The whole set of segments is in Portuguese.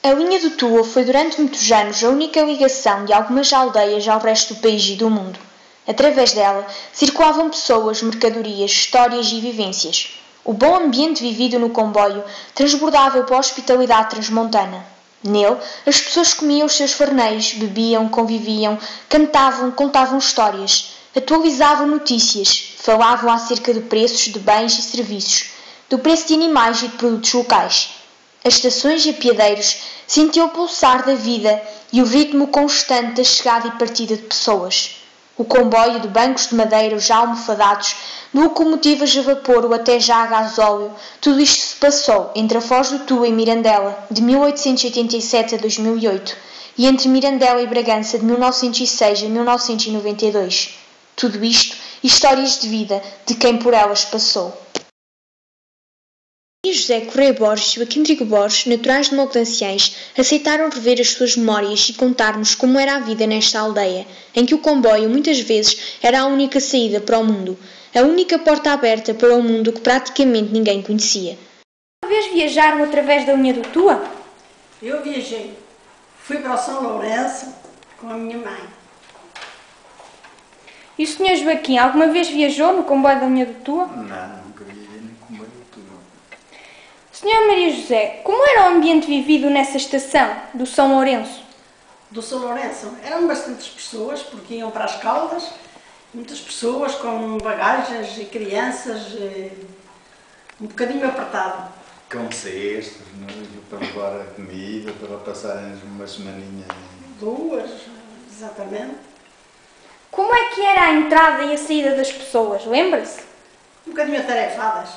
A linha do Tua foi durante muitos anos a única ligação de algumas aldeias ao resto do país e do mundo. Através dela circulavam pessoas, mercadorias, histórias e vivências. O bom ambiente vivido no comboio transbordava pela hospitalidade transmontana. Nele, as pessoas comiam os seus farnéis, bebiam, conviviam, cantavam, contavam histórias, atualizavam notícias, falavam acerca de preços de bens e serviços, do preço de animais e de produtos locais. As estações e apiadeiros sentiam o pulsar da vida e o ritmo constante da chegada e partida de pessoas. O comboio de bancos de madeira já almofadados, de locomotivas a vapor ou até já a gasóleo, tudo isto se passou entre a Foz do Tua e Mirandela, de 1887 a 2008, e entre Mirandela e Bragança, de 1906 a 1992. Tudo isto e histórias de vida de quem por elas passou. José Correia Borges e Joaquim Trigo Borges, naturais de Mogodanciães, aceitaram rever as suas memórias e contar-nos como era a vida nesta aldeia, em que o comboio muitas vezes era a única saída para o mundo, a única porta aberta para um mundo que praticamente ninguém conhecia. Uma vez viajaram através da linha do Tua? Eu viajei. Fui para o São Lourenço com a minha mãe. E o Sr. Joaquim, alguma vez viajou no comboio da linha do Tua? Não, nunca viajei no comboio do Tua. Sra. Maria José, como era o ambiente vivido nessa estação do São Lourenço? Do São Lourenço eram bastantes pessoas, porque iam para as Caldas, muitas pessoas com bagagens e crianças, um bocadinho apertado. Com cestos, para levar a comida, para passarem uma semaninha. 2, exatamente. Como é que era a entrada e a saída das pessoas, lembra-se? Um bocadinho atarefadas,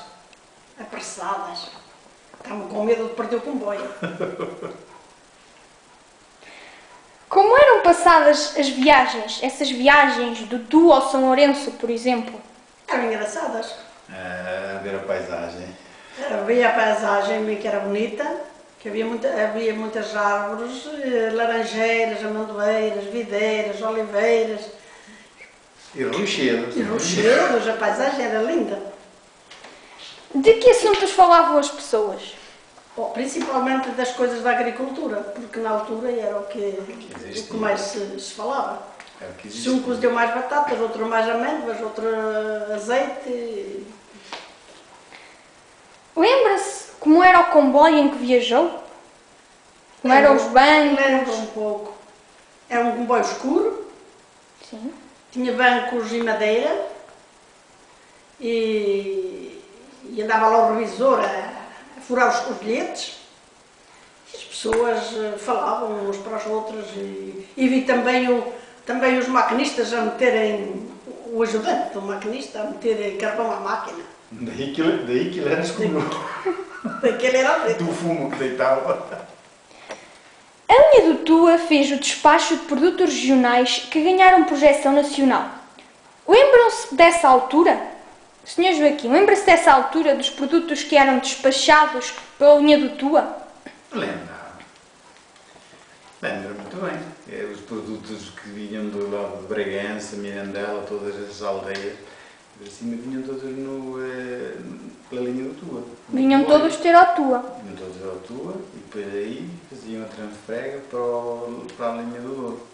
apressadas. Estavam com medo de perder o comboio. Como eram passadas as viagens, essas viagens do Tua ao São Lourenço, por exemplo? Eram engraçadas. A ver a paisagem. Havia a paisagem que era bonita, que havia muitas árvores, laranjeiras, amendoeiras, videiras, oliveiras. E rochedos. E rochedos, a paisagem era linda. De que assuntos falavam as pessoas? Bom, principalmente das coisas da agricultura, porque na altura era o que mais se falava. Se um cozeu mais batatas, outro mais amêndoas, outro azeite. Lembra-se como era o comboio em que viajou? Como eram os bancos? Lembro um pouco. Era um comboio escuro. Sim. Tinha bancos em madeira e andava lá o revisor a furar os bilhetes. E as pessoas falavam uns para os outros e vi também os maquinistas a meterem, o ajudante do maquinista a meter carvão à máquina. Daí que ele era escuro. Daquele era preto. Do fumo que deitava. A linha do Tua fez o despacho de produtos regionais que ganharam projeção nacional. Lembram-se dessa altura? Sr. Joaquim, lembra-se dessa altura dos produtos que eram despachados pela linha do Tua? Lembro muito bem. Os produtos que vinham do lado de Bragança, Mirandela, todas as aldeias, por cima vinham todos pela linha do Tua. Vinham todos ter ao Tua. Vinham todos ao Tua e depois aí faziam a transfrega para a linha do Douro.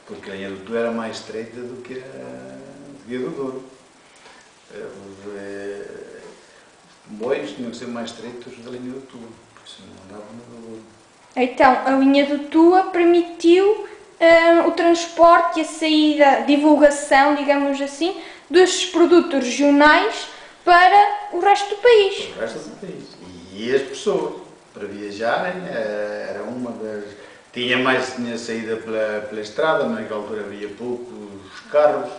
Porque a linha do Tua era mais estreita do que a Via do Douro. Os comboios tinham que ser mais estreitos da linha do Tua, porque senão andavam no Douro. Então, a linha do Tua permitiu o transporte e a saída, divulgação, digamos assim, dos produtos regionais para o resto do país. Para o resto do país. E as pessoas, para viajarem, era uma das... Tinha saída pela estrada, mas naquela altura havia poucos carros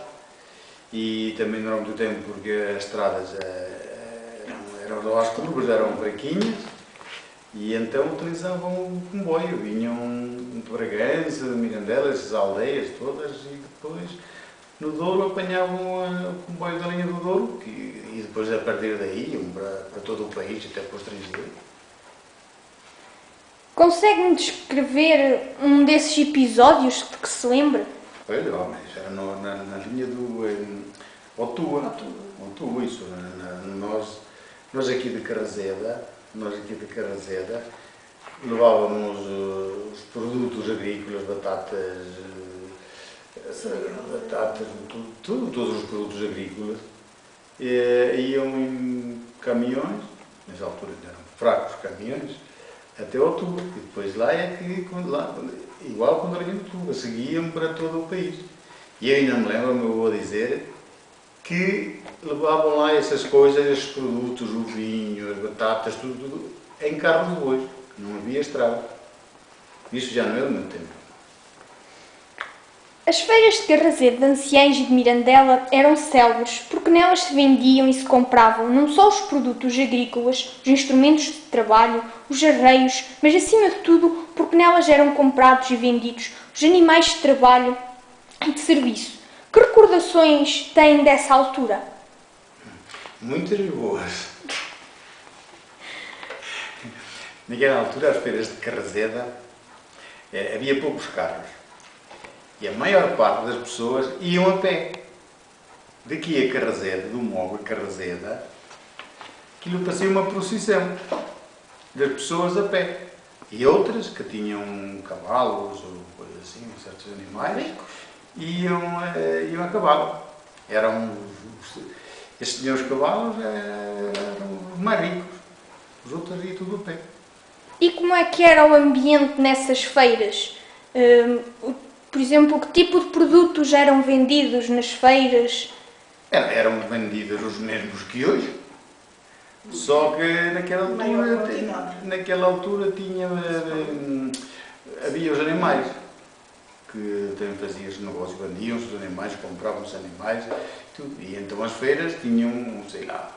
e também não era muito tempo porque as estradas eram às curvas, eram fraquinhas. E então utilizavam o comboio, vinham de Bragança, de Mirandela, essas aldeias todas, e depois no Douro apanhavam o comboio da linha do Douro, e depois a partir daí iam para todo o país, até para o estrangeiro. Consegue-me descrever um desses episódios de que se lembra? Olha, mas era na linha do Otua, isso, nós aqui de Carrazeda, levávamos os produtos agrícolas, batatas, todos os produtos agrícolas, iam em caminhões, nessa altura eram fracos caminhões, até ao Tuga. E depois lá é que, igual quando era em Tuga, seguiam para todo o país. E eu ainda me lembro, me vou dizer, que levavam lá essas coisas, esses produtos, o vinho, as batatas, tudo em carros de bois. Não havia estrada. Isso já não é do meu tempo. As feiras de Carrazedo, de Anciães e de Mirandela eram célebres porque nelas se vendiam e se compravam não só os produtos agrícolas, os instrumentos de trabalho, os arreios, mas acima de tudo porque nelas eram comprados e vendidos os animais de trabalho e de serviço. Que recordações têm dessa altura? Muitas e boas. Naquela altura, as feiras de Carrazeda, havia poucos carros. E a maior parte das pessoas iam a pé. Daqui a Carrazeda, do Mogo a Carrazeda, aquilo parecia uma procissão das pessoas a pé. E outras que tinham cavalos ou coisas assim, certos animais, iam a cavalo. Estes tinham os cavalos, eram os mais ricos. Os outros iam tudo a pé. E como é que era o ambiente nessas feiras? Por exemplo, que tipo de produtos eram vendidos nas feiras? Eram vendidos os mesmos que hoje. Só que naquela altura havia os animais, que também faziam os negócios, vendiam-se os animais, compravam os animais, tudo. E então as feiras tinham, sei lá,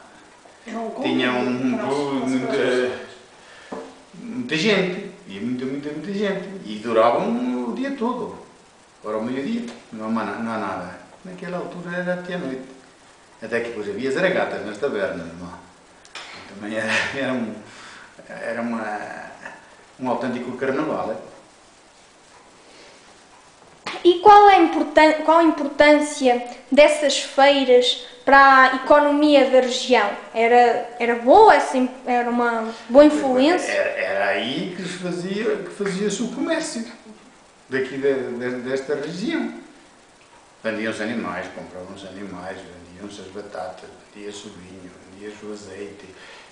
tinham muita gente, e muita gente, e duravam o dia todo. Agora ao meio-dia não há nada. Naquela altura era até a noite. Até que depois havia as regatas nas tabernas, não é? Também era um autêntico carnaval. E qual a importância dessas feiras para a economia da região? Era boa? Era uma boa influência? Era aí que fazia-se o comércio daqui desta região. Vendiam-se animais, compravam-se animais, vendiam-se as batatas, vendia-se o vinho, vendia-se o azeite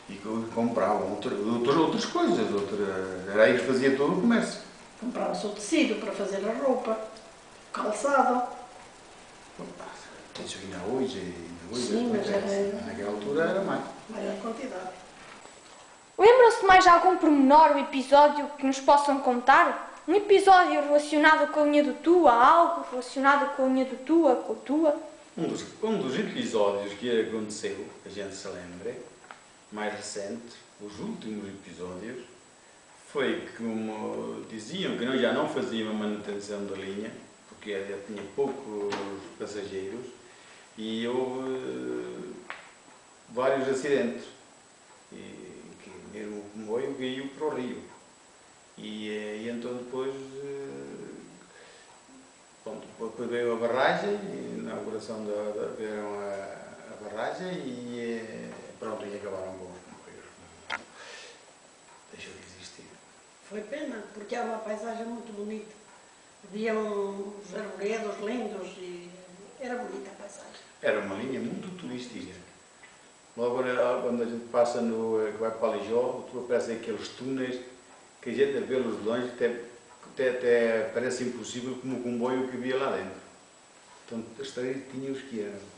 e compravam outras coisas. Era aí que fazia todo o comércio. Comprava-se o tecido para fazer a roupa, o calçado. Isso ainda hoje. Sim, mas naquela altura era mais. Maior quantidade. Lembram-se de mais algum pormenor ou episódio que nos possam contar? Um episódio relacionado com a linha do Tua, algo relacionado com a linha do Tua, com a Tua? Um dos episódios que aconteceu, que a gente se lembra, mais recente, os últimos episódios, foi que, como diziam que nós já não fazíamos a manutenção da linha, porque já tinha poucos passageiros, e houve vários acidentes, e que mesmo o comboio caiu para o rio. E então depois veio a barragem, a inauguração veio a barragem e pronto, e acabaram com os comboios. Deixou de existir. Foi pena, porque era uma paisagem muito bonita. Havia uns arvoredos lindos e era bonita a paisagem. Era uma linha muito turística. Logo quando a gente passa que vai para Alijó, aparecem aqueles túneis que a gente a vê-los de longe até parece impossível como o comboio que havia lá dentro. Então, as três tinham os que eram.